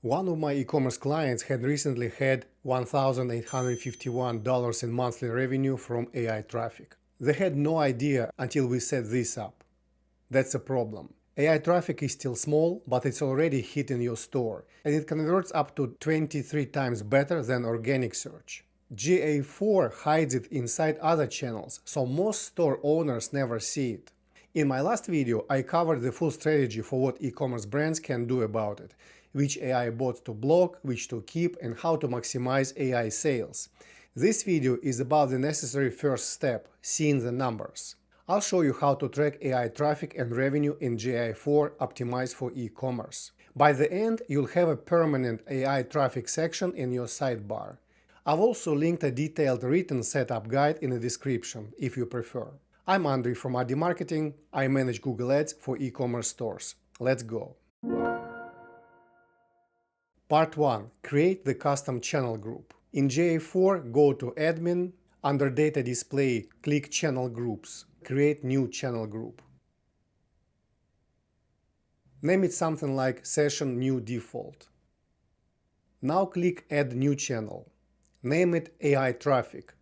One of my e-commerce clients had recently had $1,851 in monthly revenue from AI traffic. They had no idea until we set this up. That's a problem. AI traffic is still small, but it's already hitting your store, and it converts up to 23 times better than organic search. GA4 hides it inside other channels, so most store owners never see it. In my last video, I covered the full strategy for what e-commerce brands can do about it, which AI bots to block, which to keep, and how to maximize AI sales. This video is about the necessary first step, seeing the numbers. I'll show you how to track AI traffic and revenue in GA4 optimized for e-commerce. By the end, you'll have a permanent AI traffic section in your sidebar. I've also linked a detailed written setup guide in the description, if you prefer. I'm Andrey from Andrey Marketing. I manage Google Ads for e-commerce stores. Let's go. Part 1. Create the custom channel group. In GA4, go to Admin. Under Data Display, click Channel Groups. Create new channel group. Name it something like Session New Default. Now click Add New Channel. Name it AI Traffic.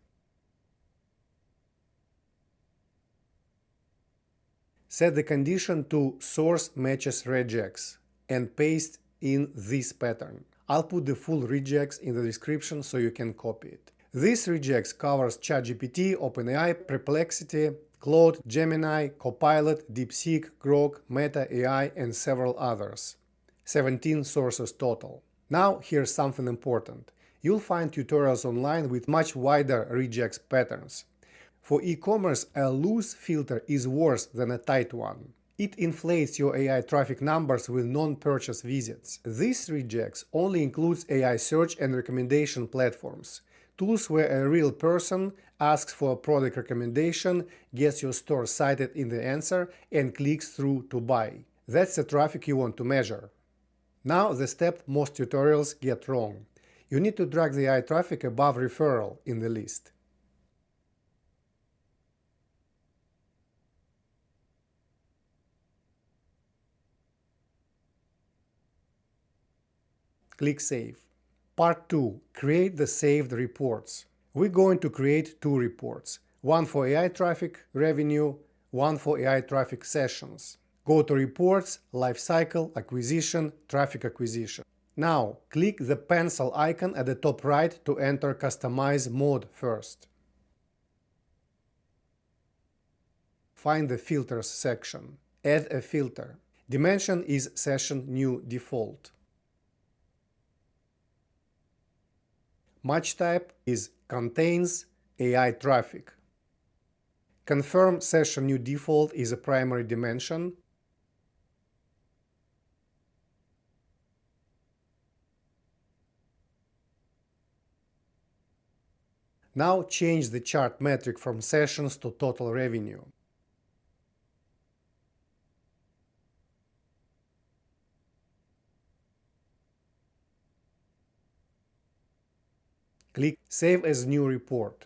Set the condition to Source Matches Regex and paste in this pattern. I'll put the full regex in the description so you can copy it. This regex covers ChatGPT, OpenAI, Perplexity, Claude, Gemini, Copilot, DeepSeek, Grok, Meta AI, and several others. 17 sources total. Now here's something important. You'll find tutorials online with much wider regex patterns. For e-commerce, a loose filter is worse than a tight one. It inflates your AI traffic numbers with non-purchase visits. This regex only includes AI search and recommendation platforms. Tools where a real person asks for a product recommendation, gets your store cited in the answer, and clicks through to buy. That's the traffic you want to measure. Now the step most tutorials get wrong. You need to drag the AI traffic above referral in the list. Click Save. Part 2. Create the saved reports. We're going to create two reports. One for AI traffic revenue, one for AI traffic sessions. Go to Reports, Lifecycle, Acquisition, Traffic Acquisition. Now, click the pencil icon at the top right to enter Customize mode first. Find the Filters section. Add a filter. Dimension is Session New Default. Match type is Contains AI traffic. Confirm Session New Default is a primary dimension. Now change the chart metric from sessions to total revenue. Click Save as New Report.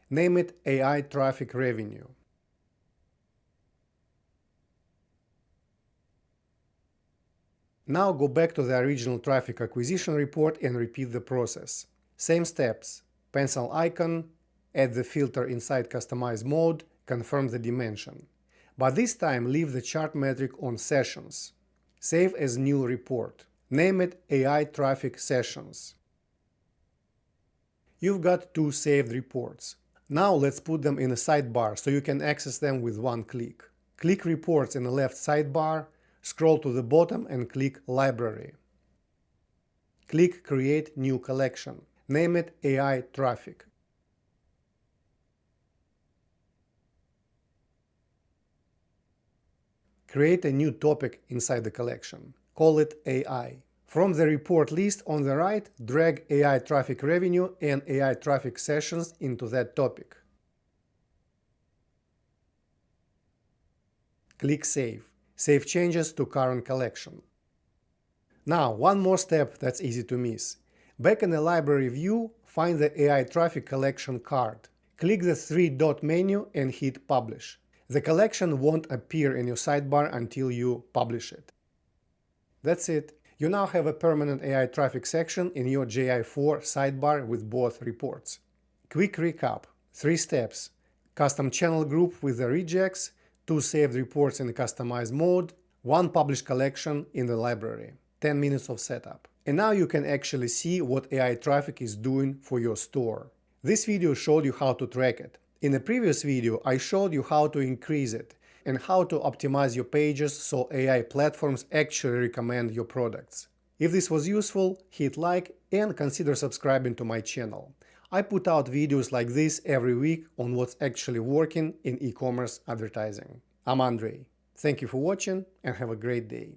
Name it AI Traffic Revenue. Now go back to the original traffic acquisition report and repeat the process. Same steps. Pencil icon, add the filter inside Customize mode, confirm the dimension. But this time leave the chart metric on Sessions. Save as New Report. Name it AI Traffic Sessions. You've got two saved reports. Now let's put them in a sidebar so you can access them with one click. Click Reports in the left sidebar, scroll to the bottom and click Library. Click Create New Collection. Name it AI Traffic. Create a new topic inside the collection. Call it AI. From the report list on the right, drag AI traffic revenue and AI traffic sessions into that topic. Click Save. Save changes to current collection. Now, one more step that's easy to miss. Back in the library view, find the AI traffic collection card. Click the three-dot menu and hit Publish. The collection won't appear in your sidebar until you publish it. That's it. You now have a permanent AI traffic section in your GA4 sidebar with both reports. Quick recap. 3 steps. Custom channel group with the regex, 2 saved reports in the customized mode, 1 published collection in the library. 10 minutes of setup. And now you can actually see what AI traffic is doing for your store. This video showed you how to track it. In the previous video, I showed you how to increase it and how to optimize your pages so AI platforms actually recommend your products. If this was useful, hit like and consider subscribing to my channel. I put out videos like this every week on what's actually working in e-commerce advertising. I'm Andrey. Thank you for watching and have a great day.